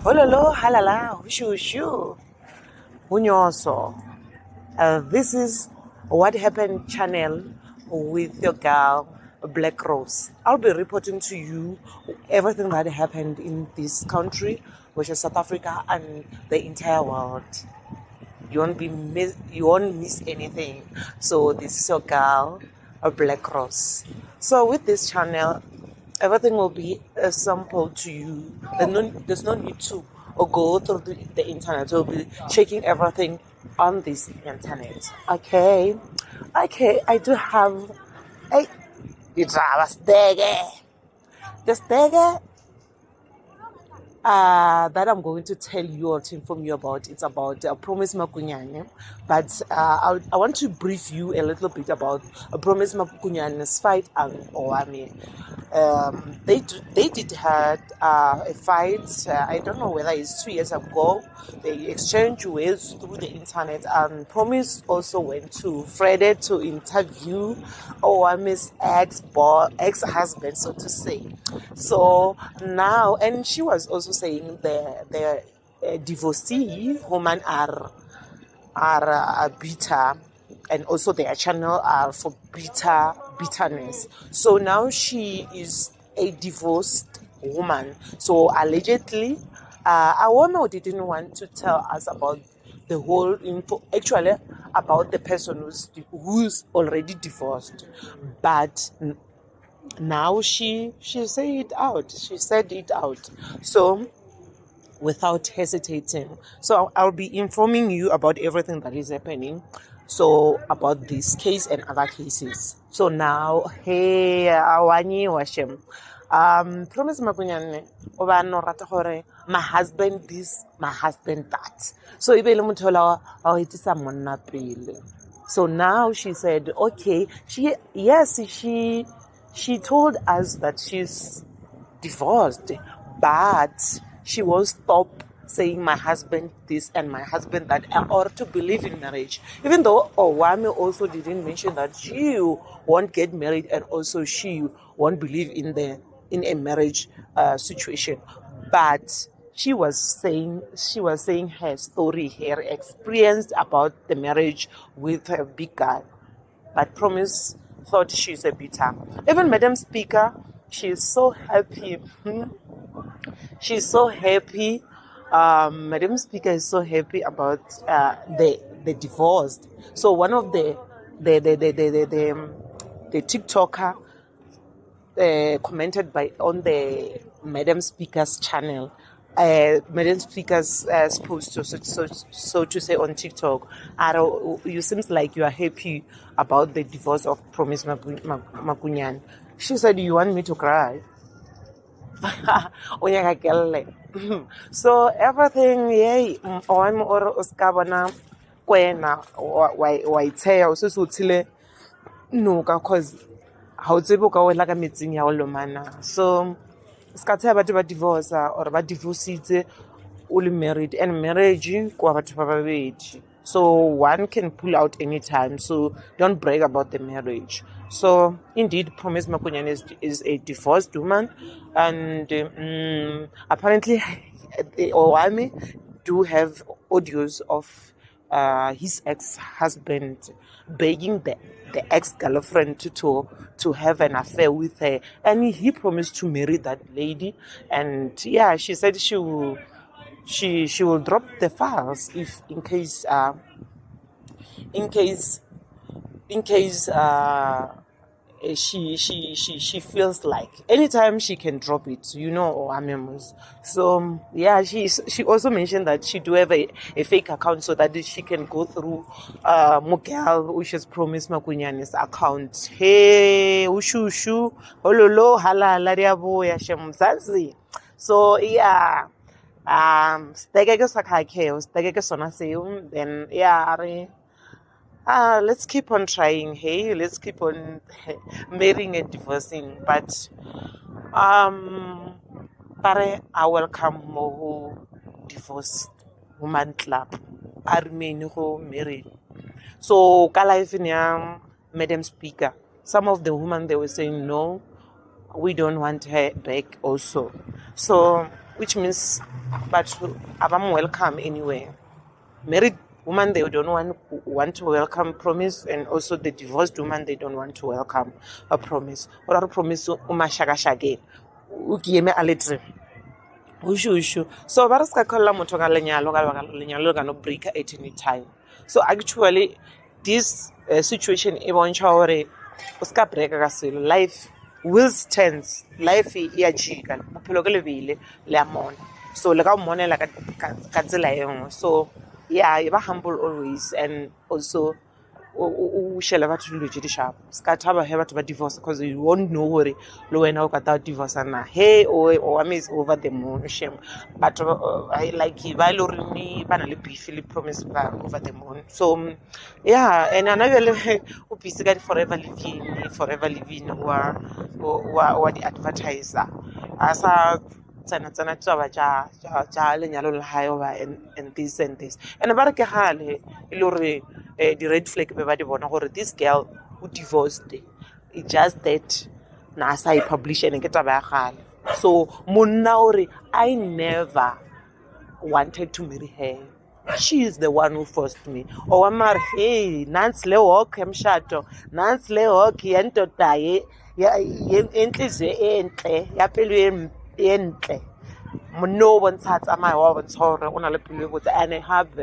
Hololo, halala, hushu, hunyoso. This is What Happened channel with your girl, Black Rose. I'll be reporting to you everything that happened in this country, which is South Africa, and the entire world. You won't miss anything. So this is your girl, a Black Rose. So with this channel, everything will be sample to you. There's no need to go through the internet. We'll be checking everything on this internet. Okay. I do have the stege that I'm going to tell you or to inform you about. It's about Promise Mokunyane, but I want to brief you a little bit about Promise Mokunyane's fight and Owami. They did had a fight. I don't know whether it's 2 years ago. They exchanged words through the internet, and Promise also went to Friday to interview Owami's ex-husband, so to say. So now, and she was also saying the Dirvocee women are bitter, and also their channel are for bitterness. So now she is a divorced woman. So allegedly, a woman didn't want to tell us about the whole info, actually about the person who's already divorced, but now she said it out. She said it out. So without hesitating. So I'll be informing you about everything that is happening. So about this case and other cases. So now, hey, awani washem. Promise Mokunyane, oba no rata hore, my husband this, my husband that. So ibele muthola it is someone na pele. So now she said, okay, she told us that she's divorced, but she will stop saying my husband this and my husband that, or to believe in marriage. Even though Owami also didn't mention that she won't get married and also she won't believe in a marriage situation, but she was saying her story, her experience about the marriage with her big guy. But Promise thought she's a bitter. Even Madam Speaker, she's so happy. She's so happy. Madam Speaker is so happy about the divorce. So one of the TikToker commented on the Madam Speaker's channel. Madam Speaker's post, so to say, on TikTok. You seems like you are happy about the divorce of Promise Mokunyane. She said, "You want me to cry?" So everything, yay, I'm or Oscabana, Quena, white hair, also no, because how to book our like a meeting, mana. So, Scatha about divorce or about divorcee, only married and marriage, so one can pull out anytime. So don't brag about the marriage. So indeed, Promise Mokunyane is a divorced woman, and apparently the Owami do have audios of his ex-husband begging the ex-girlfriend to have an affair with her, and he promised to marry that lady. And yeah, she said she will drop the files if in case she feels like anytime she can drop it, or our memos. So yeah, she also mentioned that she do have a fake account so that she can go through Mugel, which is Promise Mokunyane's account. Hey, ushu, hololo, halala diabo shem. So yeah. Then yeah, let's keep on trying. Hey, let's keep on marrying and divorcing. But I welcome more divorced woman club. I remain who married. So Kalaifinia, Madam Speaker, some of the women they were saying no, we don't want her back also. So which means but I'm welcome anywhere. Married woman, they don't want to welcome promise, and also the divorced woman, they don't want to welcome a promise. Or a promise umashagashage. Ukieme aletre. Ushu. So baraska kolla motho ka lenyalo ka no break at any time. So actually this situation e bontsha hore o ska break ka selo. Life will stands. Life ya jika. Bophelo ke lebile le amona. So le ka monela ka tsela engwe. So yeah, you be humble always, and also share batho dilo tse di sharp. Ska thaba he batho ba divorce because you won't know hore lo wena o ka ta divorce na. Hey, o is over the moon shame. But I like ba lo rini ba na le beef le promise ba over the moon. So yeah, and another o busy ka forever living wa di advertiser. Asa tsana taba ja lenyalo le hayo ba and this and ba re ke hale ile the red flag be ba di bona gore this girl who divorced it's just that na sa I publish and ke taba ya gale. So monna ore I never wanted to marry her. She is the one who forced me. Oh, amar hey nansle walk emshato nansle walk yento taye ya enhliziyo enhle ya pelo enhle. No one sat at my own sorrow on a little and I have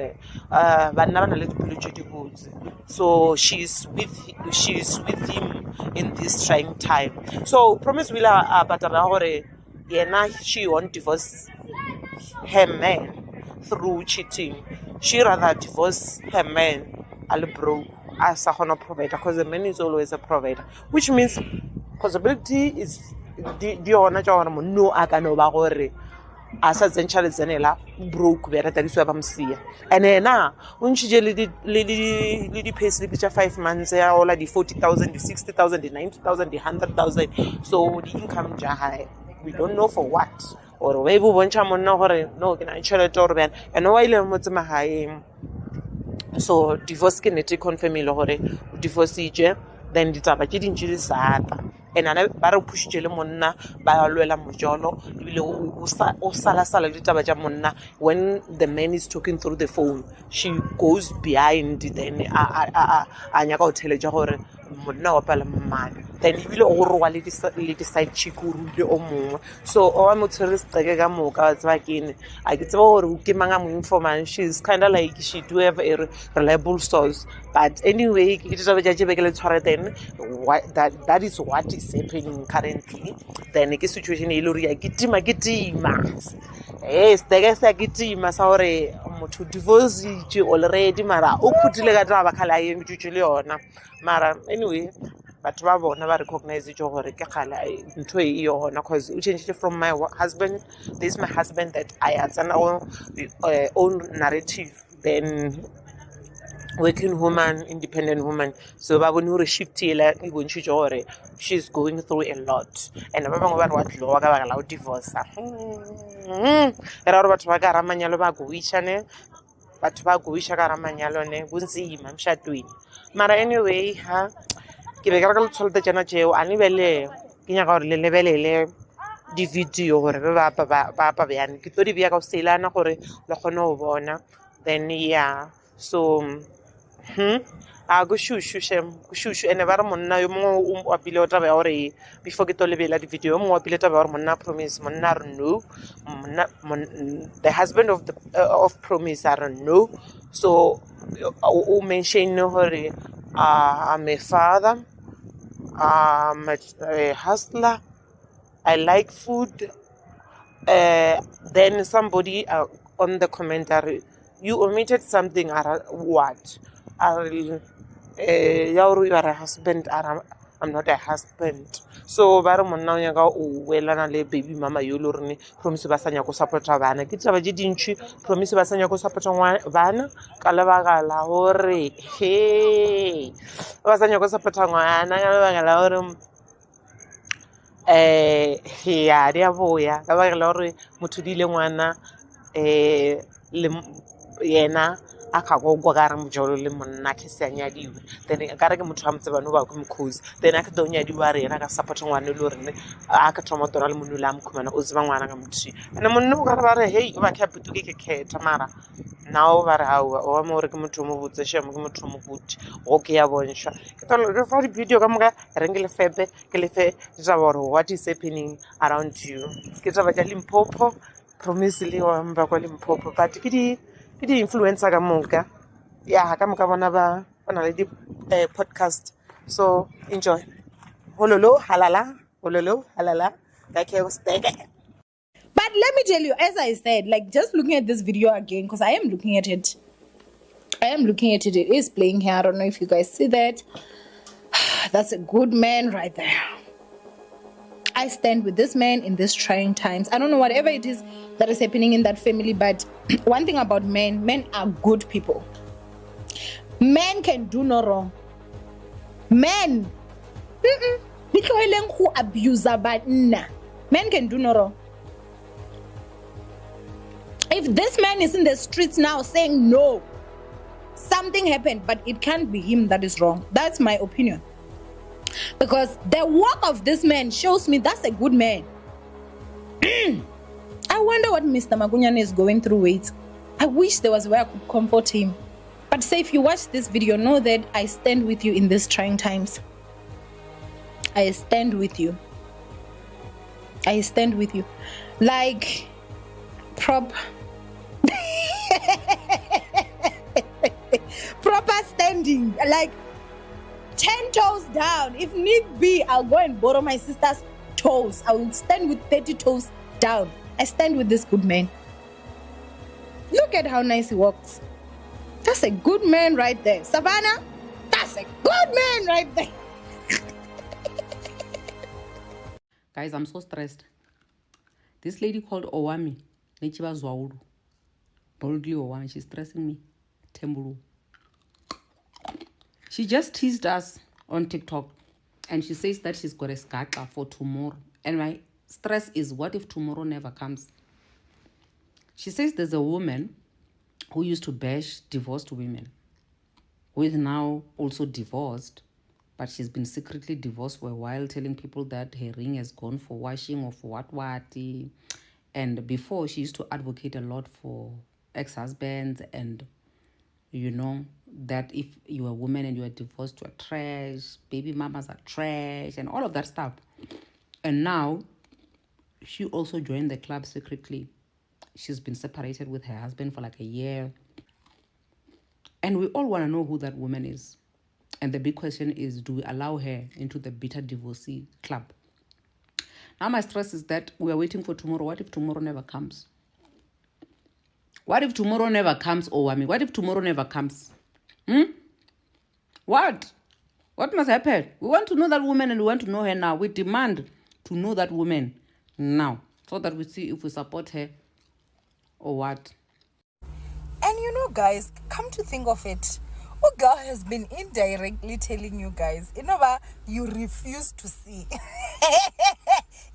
banana little boots. So she's with him in this trying time. So promise Willa but she won't divorce her man through cheating. She rather divorce her man broke as a honor provider because the man is always a provider, which means possibility is the honor no akano asa zenchale zenela broke bera tadiswa bamsia and na unchije lidi pay slip 5 months ya all the 40,000 the 60,000 the 90,000 the 100,000. So the income ja high, we don't know for what, or we boncha monna hore no ke na tšhelete or ben and why ile mo tsema hae. So divorce ke nete confirm ile hore divorce ije then ditaba ke dintšhi di sata and ana ba re pushitse le monna ba lwela mojolo ibile o sala ditaba tša monna. When the man is talking through the phone, she goes behind, then a nyaka go theletša gore monna wa pala mmane, then ibile o roa le di side chick o rule o mongwe. So o wa motshwere setseke ka moka wa tseba kene a ke tseba gore o ke manga mo informant. She's kind of like she do have a reliable source, but anyway ke tšaba tša tše bekele tshware. Then that is what is happening currently. Then ke situation e lori ya kitima steke sa kitima sa hore motho divorce already mara o khutile ka taba khala ye mtutse le yona. Mara anyway batho ba bona ba recognize jo gore ke khala ntho e yona because u changed from my husband. This is my husband that I had an own narrative, then working woman, independent woman. So ba bone hore shift ela e bontshitse gore she's going through a lot, and ba bangwe ba re wa tloga ka baka la divorce. Era gore batho ba ka ramanyalo ba go wishane, batho ba go wisha ka ramanyalo ne bunzima mshatweni. Mara anyway ha ke be ka re ka letsholete tsena tšeo a lebele ke nyaka gore le lebelele di video gore ba beyane ke tlo di bea ka selana gore le kgone go bona. Then yeah, so a go shushu ene ba re monna yo mongwe o apile o taba ya gore before ke to lebela di video mo apile taba ya gore monna promise monna re no the husband of promise are no. So o mention gore I'm a father, I'm a hustler, I like food. Then somebody on the commentary, you omitted something. What? You are a husband. I'm not a husband. So ba re monna o nyaka o welana le baby mama yo lo rene promise ba sanya go supporta bana ke taba je dintšhi. Promise ba sanya go supporta bana ka lebaka la gore he ba sanya go supporta ngwana ka lebaka la gore ya dia boya ka ba le gore motho di le ngwana le yena a ka go ka re mojolo le monna ke se nyadiwe then ka re ke motho a mtseba no ba go mkhozi then a ke do nyadiwa re na ka support ngwana le rene a ka thoma tora le monno la mkhumana o tseba ngwana ka motho ene monno o ka re ba re hey ba ka putu ke khetha mara now ba re hawa o mo re ke motho mo botse shemo ke motho mo botse go ke ya bontsha ke tlo re fa di video ka moka re ngile fepe ke le fe ja bore what is happening around you ke tsa ba ja Limpopo promise le wa mba kwa Limpopo but ke di influencer ka moka ya ka moka bona ba bona le di podcast so enjoy hololo halala like you stay. But let me tell you, as I said, like just looking at this video again, because I am looking at it. It is playing here. I don't know if you guys see that. That's a good man right there. I stand with this man in these trying times. I don't know whatever it is that is happening in that family, but one thing about men are good people. Men can do no wrong. Men who abuse but nah. Men can do no wrong. If this man is in the streets now saying no, something happened, but it can't be him that is wrong. That's my opinion. Because the work of this man shows me that's a good man. I wonder what Mr. Mokunyane is going through. Wait, I wish there was a way I could comfort him. But say if you watch this video, know that I stand with you in these trying times. I stand with you. I stand with you. Like, proper standing, like 10 toes down. If need be, I'll go and borrow my sister's toes. I will stand with 30 toes down. I stand with this good man. Look at how nice he walks. That's a good man right there. Savannah, that's a good man right there. Guys, I'm so stressed. This lady called Owami, Nechiba Zwauru, boldly Owami, she's stressing me. Tembulu. She just teased us on TikTok and she says that she's got a skaka for tomorrow. And my stress is, what if tomorrow never comes? She says there's a woman who used to bash divorced women, who is now also divorced, but she's been secretly divorced for a while, telling people that her ring has gone for washing or for what. And before, she used to advocate a lot for ex-husbands and, you know, that if you're a woman and you're divorced, you're trash, baby mamas are trash, and all of that stuff. And now, she also joined the club secretly. She's been separated with her husband for like a year. And we all want to know who that woman is. And the big question is, do we allow her into the bitter divorcee club? Now my stress is that we are waiting for tomorrow. What if tomorrow never comes? What if tomorrow never comes, Owami? What if tomorrow never comes? What? What must happen? We want to know that woman and we want to know her now. We demand to know that woman now so that we see if we support her or what. And you know, guys, come to think of it, Oga has been indirectly telling you guys, you know what, you refuse to see.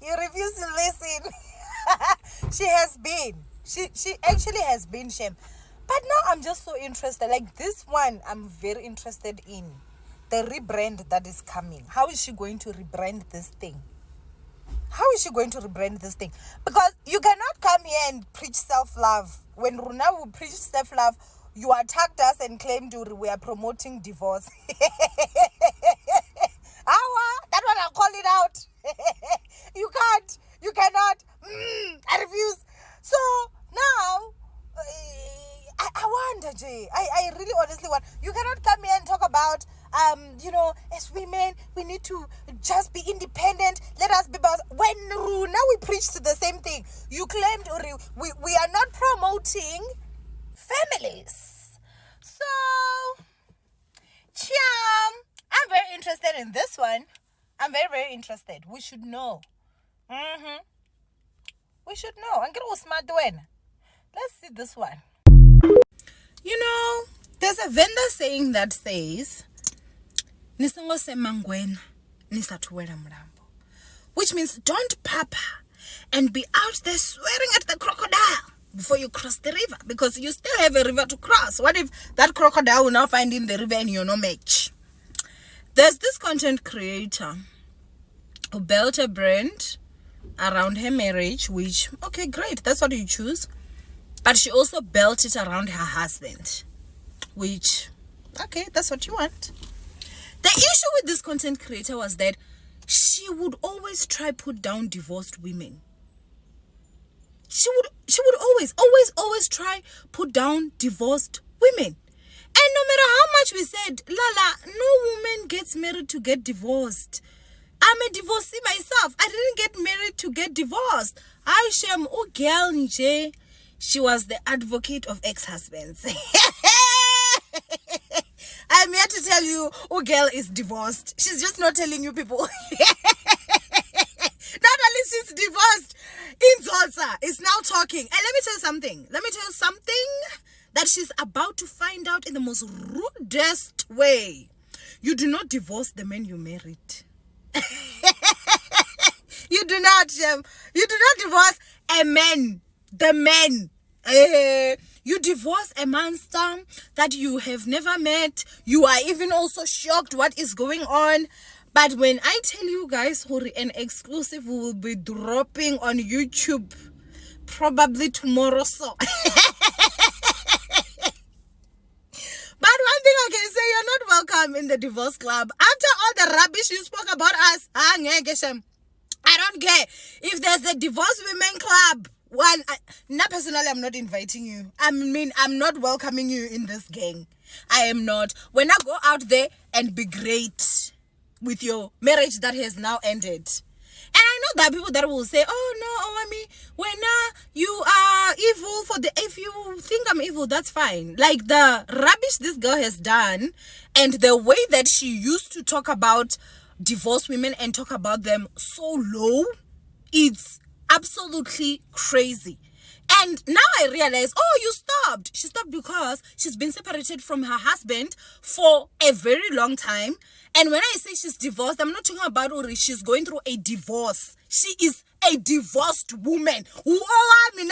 You refuse to listen. She has been. She actually has been shame. But now I'm just so interested. Like this one, I'm very interested in the rebrand that is coming. How is she going to rebrand this thing? How is she going to rebrand this thing? Because you cannot come here and preach self-love. When Runa will preach self-love, you attacked us and claimed we are promoting divorce. That one I'll call it out. You can't. You cannot. I refuse. So now, I wonder, Jay. I really honestly want. You cannot come here and talk about, you know, as women, we need to just be independent. Let us be boss. When now we preach to the same thing. You claimed we are not promoting families. So, Cham, I'm very interested in this one. I'm very, very interested. We should know. We should know. Let's see this one. You know, there's a vendor saying that says, Nisango se mangwena, nisatuwela mlambo. Which means don't papa and be out there swearing at the crocodile before you cross the river, because you still have a river to cross. What if that crocodile will now find in the river and you're no match? There's this content creator who built a brand around her marriage, which, okay, great, that's what you choose. But she also built it around her husband, which, okay, that's what you want. The issue with this content creator was that she would always try put down divorced women. She would always try put down divorced women. And no matter how much we said, Lala, no woman gets married to get divorced. I'm a divorcee myself. I didn't get married to get divorced. I am a girl nje. She was the advocate of ex-husbands. I'm here to tell you, oh girl is divorced. She's just not telling you people. Not only she's divorced, Inzolsa is now talking. And let me tell you something. That she's about to find out in the most rudest way. You do not divorce the man you married. You do not divorce a man. The man. You divorce a monster that you have never met. You are even also shocked what is going on. But when I tell you guys, an exclusive will be dropping on YouTube probably tomorrow. So but one thing I can say, you're not welcome in the divorce club. After all the rubbish you spoke about us, I don't care. If there's a divorce women club, personally, I'm not inviting you. I mean, I'm not welcoming you in this gang. I am not. When I go out there and be great with your marriage that has now ended. And I know that people that will say, oh no, Owami, when you are evil if you think I'm evil, that's fine. Like the rubbish this girl has done and the way that she used to talk about divorced women and talk about them so low, it's absolutely crazy. And now I realize, oh, you stopped. She stopped because she's been separated from her husband for a very long time. And when I say she's divorced, I'm not talking about she's going through a divorce. She is a divorced woman. Whoa, I mean,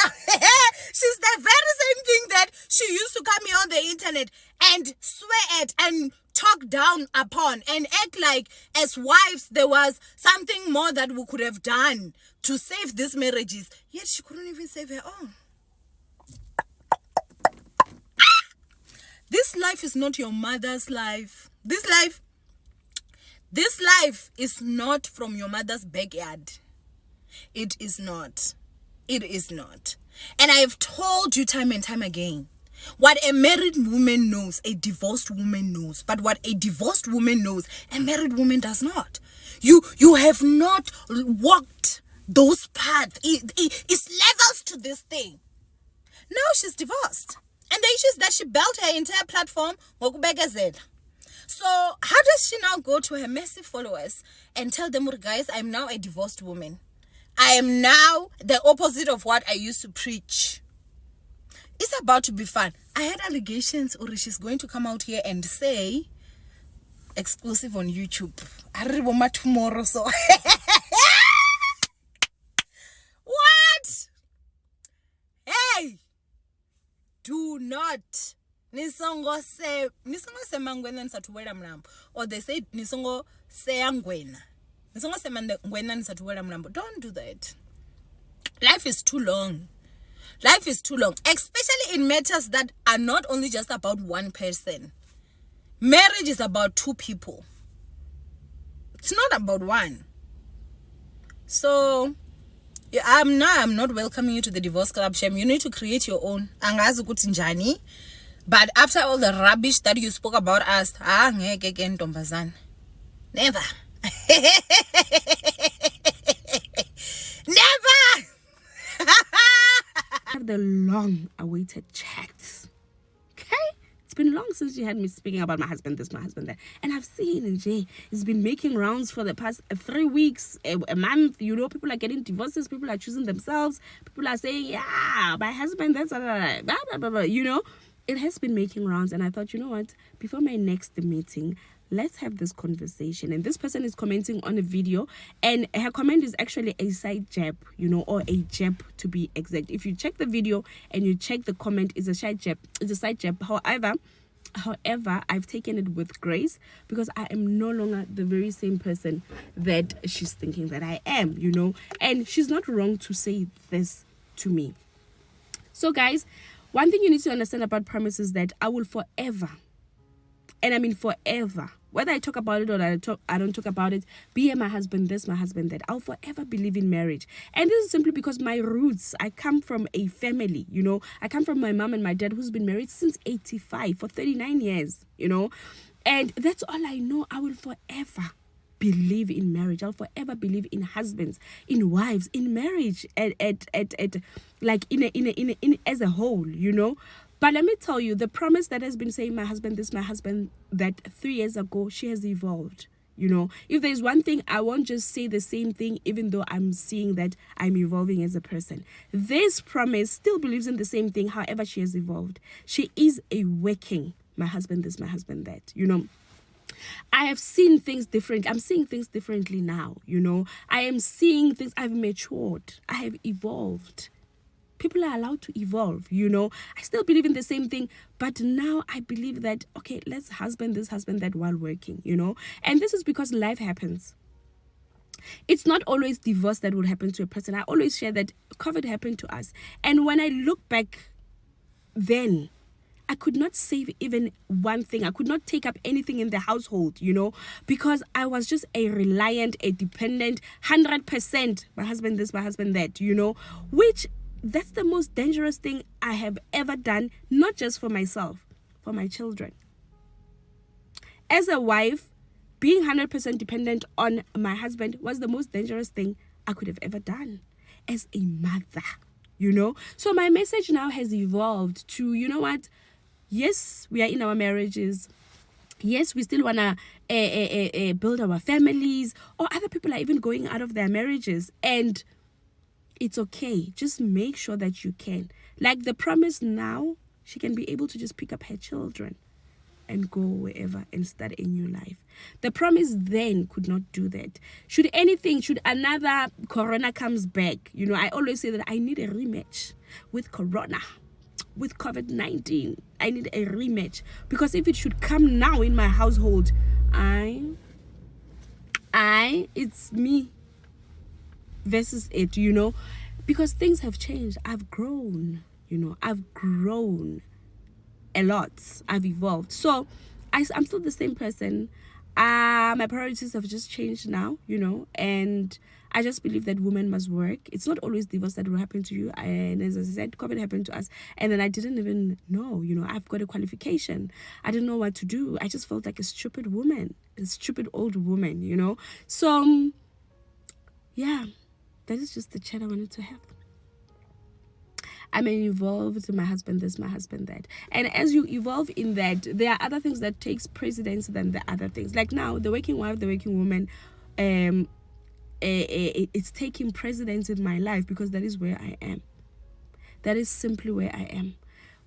she's the very same thing that she used to come here on the internet and swear at and talk down upon and act like as wives there was something more that we could have done to save these marriages. Yet she couldn't even save her own. This life is not your mother's life. This life is not from your mother's backyard. It is not. It is not. And I have told you time and time again, what a married woman knows, a divorced woman knows. But what a divorced woman knows, a married woman does not. You have not walked those paths. It's levels to this thing. Now she's divorced. And the issue is that she built her entire platform. So how does she now go to her massive followers and tell them, guys, I'm now a divorced woman. I am now the opposite of what I used to preach. It's about to be fun. I had allegations, or she's going to come out here and say, exclusive on YouTube. I remember tomorrow, so. What? Hey! Do not. Nisongo se mangwena nisatuwela mlambo. Or they say nisongo se angwena. Nisongo se mangwena nisatuwela mlambo. Don't do that. Life is too long. Life is too long, especially in matters that are not only just about one person. Marriage is about two people. It's not about one. So, yeah, I'm not welcoming you to the divorce club, Shem. You need to create your own. Angazi ukuthi njani. But after all the rubbish that you spoke about us, ngeke ke ntombazana. Never. Never. Have the long-awaited chats. Okay? It's been long since you had me speaking about my husband this, my husband that. And I've seen Jay, he's been making rounds for the past 3 weeks, a month. You know, people are getting divorces, people are choosing themselves, people are saying, yeah, my husband, that's blah, blah, blah, blah. You know, it has been making rounds. And I thought, you know what, before my next meeting, let's have this conversation. And this person is commenting on a video, and her comment is actually a side jab, you know, or a jab to be exact. If you check the video and you check the comment, it's a side jab. It's a side jab. However, I've taken it with grace, because I am no longer the very same person that she's thinking that I am, you know. And she's not wrong to say this to me. So guys, one thing you need to understand about promise is that I will forever, and I mean forever, whether I talk about it or I don't talk about it, be my husband this, my husband that, I'll forever believe in marriage. And this is simply because my roots, I come from a family, you know. I come from my mom and my dad, who's been married since 85 for 39 years, you know. And that's all I know. I will forever believe in marriage. I'll forever believe in husbands, in wives, in marriage, like in as a whole, you know. But let me tell you, the promise that has been saying my husband this, my husband that 3 years ago, she has evolved. You know, if there's one thing, I won't just say the same thing, even though I'm seeing that I'm evolving as a person. This promise still believes in the same thing. However, she has evolved. She is a working, my husband this, my husband that, you know. I have seen things different. I'm seeing things differently now, you know. I am seeing things. I've matured. I have evolved. People are allowed to evolve, you know. I still believe in the same thing, but now I believe that, okay, let's husband this, husband that while working, you know. And this is because life happens. It's not always divorce that would happen to a person. I always share that COVID happened to us. And when I look back then, I could not save even one thing. I could not take up anything in the household, you know, because I was just a reliant, a dependent, 100%, my husband this, my husband that, you know, which that's the most dangerous thing I have ever done, not just for myself, for my children. As a wife, being 100% dependent on my husband was the most dangerous thing I could have ever done. As a mother, you know. So my message now has evolved to, you know what? Yes, we are in our marriages. Yes, we still want to build our families, or other people are even going out of their marriages, and it's okay. Just make sure that you can. Like the promise now, she can be able to just pick up her children and go wherever and start a new life. The promise then could not do that. Should another corona comes back, you know, I always say that I need a rematch with corona, with COVID-19. I need a rematch, because if it should come now in my household, it's me versus it, you know, because things have changed. I've grown, you know, I've grown a lot. I've evolved. So I'm still the same person. My priorities have just changed now, you know, and I just believe that women must work. It's not always divorce that will happen to you. And as I said, COVID happened to us. And then I didn't even know, you know, I've got a qualification. I didn't know what to do. I just felt like a stupid woman, a stupid old woman, you know. So, yeah, that is just the chat I wanted to have. I'm involved, my husband this, my husband that. And as you evolve in that, there are other things that takes precedence than the other things. Like now, the working wife, the working woman, it's taking precedence in my life, because that is where I am. That is simply where I am.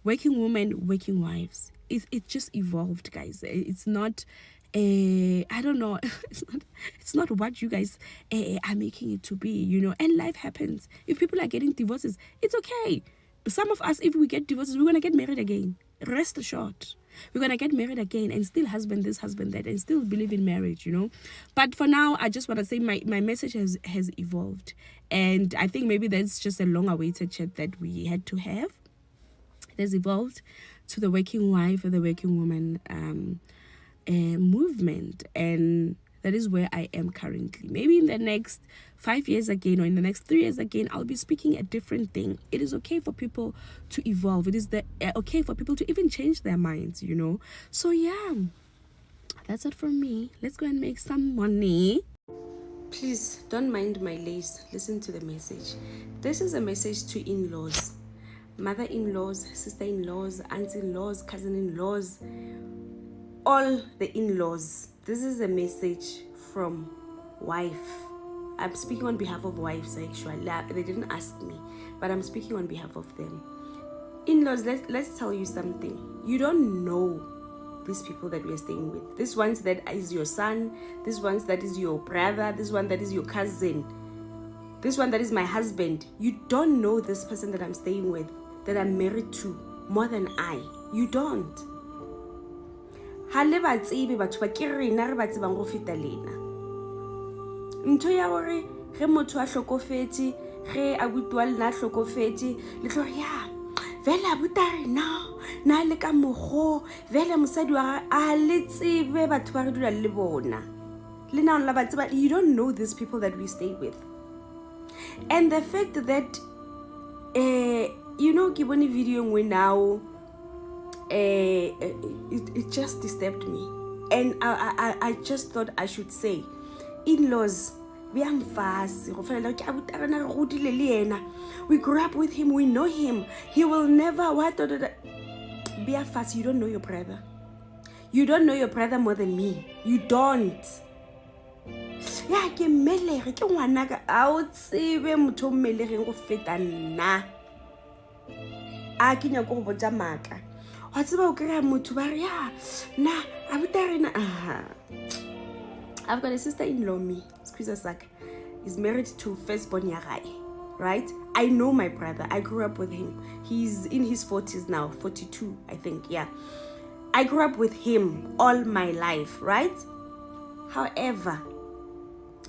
Working women, working wives. It just evolved, guys. It's not I don't know. It's not what you guys are making it to be, you know. And life happens. If people are getting divorces, it's okay. Some of us, if we get divorces, we're gonna get married again. Rest assured, we're gonna get married again and still husband this, husband that, and still believe in marriage, you know. But for now, I just want to say my message has evolved, and I think maybe that's just a long-awaited chat that we had to have. It has evolved to the working wife or the working woman movement, and that is where I am currently. Maybe in the next 5 years again, or in the next 3 years again, I'll be speaking a different thing. It is okay for people to evolve. It is okay for people to even change their minds, you know. So yeah, that's it from me. Let's go and make some money. Please don't mind my lace. Listen to the message. This is a message to in-laws, mother-in-laws, sister-in-laws, aunts-in-laws, cousin-in-laws, all the in-laws. This is a message from wife. I'm speaking on behalf of wives, actually. They didn't ask me, but I'm speaking on behalf of them. In-laws, let's tell you something. You don't know these people that we are staying with. This one that is your son, this one that is your brother, this one that is your cousin, this one that is my husband. You don't know this person that I'm staying with, that I'm married to, more than I. You don't. Hale ba tsebe batho ba ke rena re ba tsebang go feta lena. Ntho ya gore ge motho a hlokofetse, ge abuti wa lena hlokofetse, le tlo re ya vela butare na le ka mogo vela mosadi wa a le tsebe batho ba re dula le bona. Le na la ba tseba, you don't know these people that we stay with. And the fact that you know, ke bone video ngwe now, it just disturbed me, and I just thought I should say, in-laws, we are fast. We grew up with him, we know him, he will never be a fast. You don't know your brother. You don't know your brother more than me. You don't. Yeah, ke melege ke ngwana ka a o tsebe motho melege go feta nna. A ke nya go botsa maka. Wa tseba o kry motho ba re ya na abutarena. I've got a sister-in-law, me, Squeezer Sack, is married to firstborn Yagai, right? I know my brother. I grew up with him. He's in his 40s now, 42, I think, yeah. I grew up with him all my life, right? However,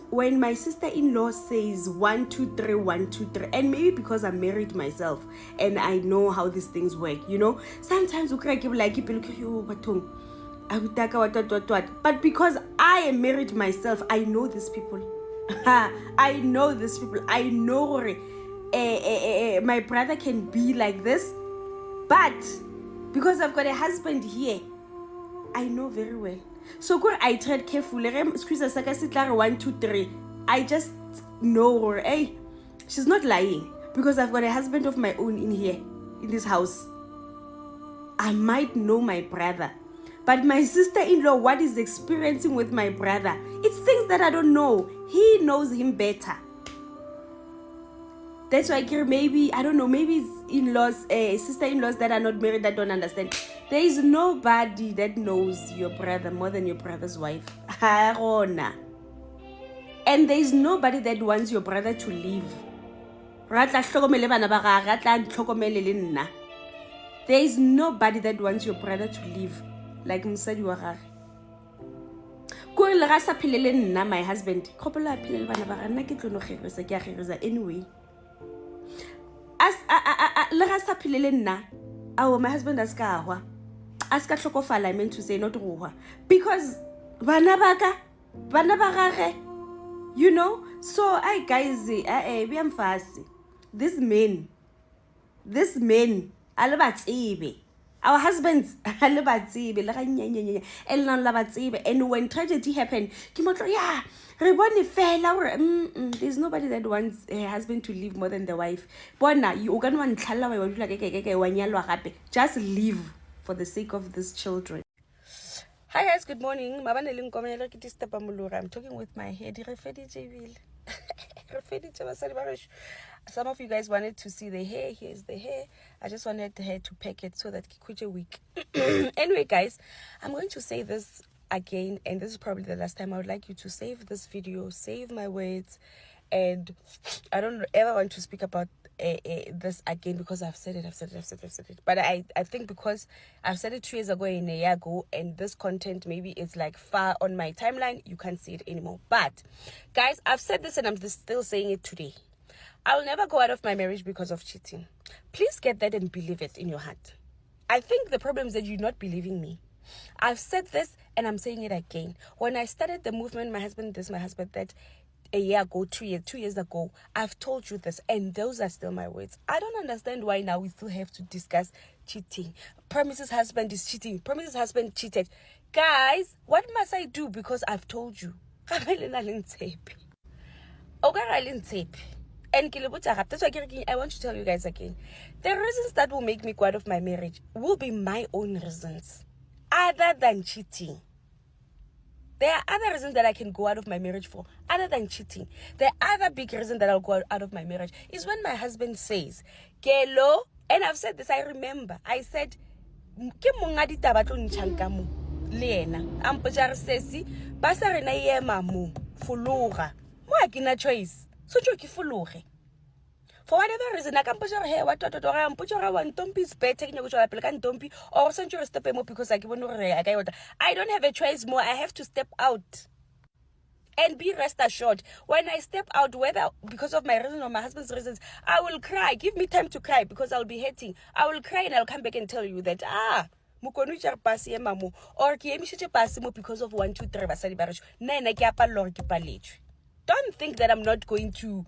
when my sister-in-law says 1, 2, 3, 1, 2, 3, and maybe because I'm married myself and I know how these things work, you know, sometimes we like but because I am married myself, I know these people. I know these people. I know my brother can be like this, but because I've got a husband here, I know very well. So I tread carefully. 1, 2, 3. I just know her. Hey, she's not lying because I've got a husband of my own in here, in this house. I might know my brother, but my sister-in-law, what is experiencing with my brother, it's things that I don't know. He knows him better. That's why maybe, I don't know, maybe it's in-laws, sister-in-laws that are not married that don't understand. There is nobody that knows your brother more than your brother's wife. And there is nobody that wants your brother to leave. There is nobody that wants your brother to leave. Like Musadi wa gage. My husband. Anyway. My husband has ka hlokofala, I meant to say, not ruha, because bana ba gage, you know. So I guys, we am fast. This men our husbands and when tragedy happened, there's nobody that wants a husband to leave more than the wife. Just leave for the sake of these children. Hi guys, good morning. I'm talking with my head. Some of you guys wanted to see the hair. Here's the hair. I just wanted the hair to pack it so that kikuche week. Anyway guys, I'm going to say this again, and this is probably the last time. I would like you to save this video, save my words, and I don't ever want to speak about this again because I've said it. But I think because I've said it 2 years ago and a year ago, and this content maybe is like far on my timeline, you can't see it anymore. But guys, I've said this and I'm still saying it today. I'll never go out of my marriage because of cheating. Please get that and believe it in your heart. I think the problem is that you're not believing me. I've said this and I'm saying it again. When I started the movement, my husband that, a year ago, 2 years ago, I've told you this, and those are still my words. I don't understand why now we still have to discuss cheating. Promise's husband is cheating. Promise's husband cheated. Guys, what must I do because I've told you? And that's why I want to tell you guys again. The reasons that will make me go out of my marriage will be my own reasons, other than cheating. There are other reasons that I can go out of my marriage for, other than cheating. The other big reason that I'll go out of my marriage is when my husband says, Kelo, and I've said this, I remember, I said, Lena, ampotsa sesi, ba sa rena ema mo, fologa. Mo a kena choice. So jo ke fologe. For whatever reason, I can't put your hair, what I'm put your one tompi's better in your tompi or send you a step more because I don't have a choice more. I have to step out. And be rest assured, when I step out, whether because of my reason or my husband's reasons, I will cry. Give me time to cry because I'll be hurting. I will cry and I'll come back and tell you that, Mokunyane pasi mamu or ki emishe pasi mo because of 1, 2, 3 basadi barasho. Nena ki apa lor ki palech. Don't think that I'm not going to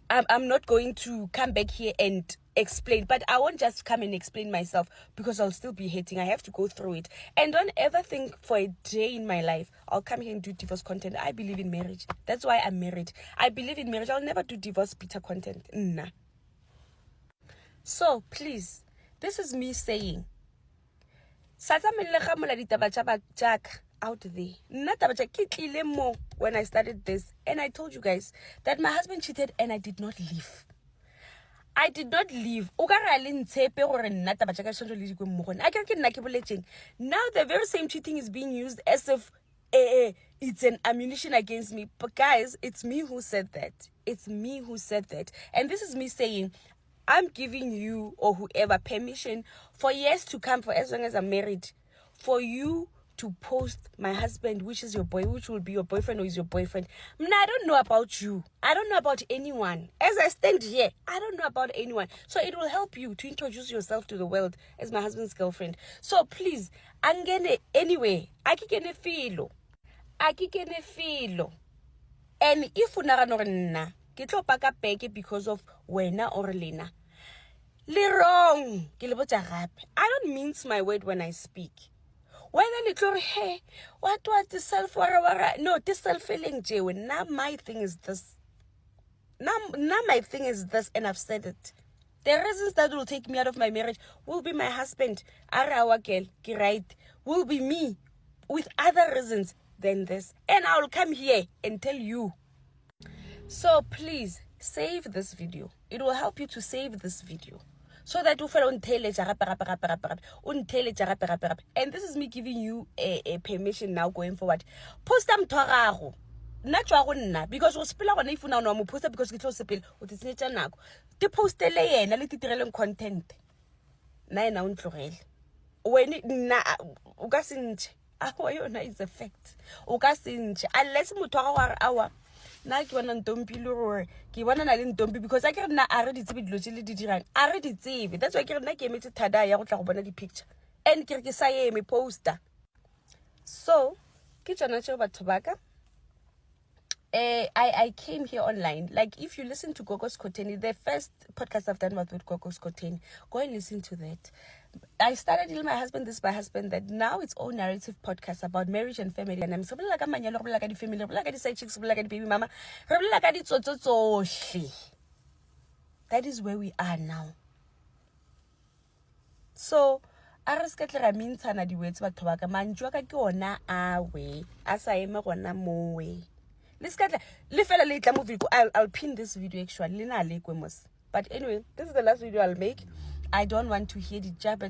I'm not going to come back here and explain, but I won't just come and explain myself because I'll still be hating. I have to go through it. And don't ever think for a day in my life I'll come here and do divorce content. I believe in marriage. That's why I'm married. I believe in marriage. I'll never do divorce bitter content. Nah. So please, this is me saying, out there. When I started this, and I told you guys that my husband cheated and I did not leave. I did not leave. Now the very same cheating is being used as if it's an ammunition against me. But guys, it's me who said that. It's me who said that. And this is me saying, I'm giving you or whoever permission for years to come, for as long as I'm married, for you to post my husband, which is your boy, which will be your boyfriend or is your boyfriend. I don't know about you. I don't know about anyone. As I stand here, I don't know about anyone. So it will help you to introduce yourself to the world as my husband's girlfriend. So please, angene anyway. Akikene filo. And if unara ke tlo paka peke because of wena or lena. Le wrong. I don't mince my word when I speak. Whether little hey, what the self no, this self feeling jewe. Now my thing is this. Now my thing is this, and I've said it. The reasons that will take me out of my marriage will be my husband, Arawa girl, right, will be me with other reasons than this. And I will come here and tell you. So please save this video. It will help you to save this video. So that you feel and this is me giving you a permission now going forward. Post them to because we spill on if now no post because it was a pill with its nature now. The post a lay and a little content. Nine on Florel. When it na Ugasinch, our is a fact. Ugasinch, unless Mutawa hour. Na ke bona ntompi le gore ke bona na le ntompi because I ke nna a re ditse dilo tse le di dirang a re ditsebe. That's why ke nna ke emetse thada ya go tla go bona di picture and ke sa eme poster. So ke tsona tse batho baka I came here online. Like if you listen to Gogo's Koteni, the first podcast I've done was with Gogo's Koteni, go and listen to that. I started telling my husband that now it's all narrative podcast about marriage and family. And I'm so like I'm like the family, like the side chicks, like the baby mama, like that is where we are now. So a re ska tla mintshana di words batho ba ka manjwa ka ke ona awe a sa eme gona mowe. I'll pin this video actually. But anyway, this is the last video I'll make. I don't want to hear the jab.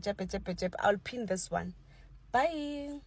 I'll pin this one. Bye.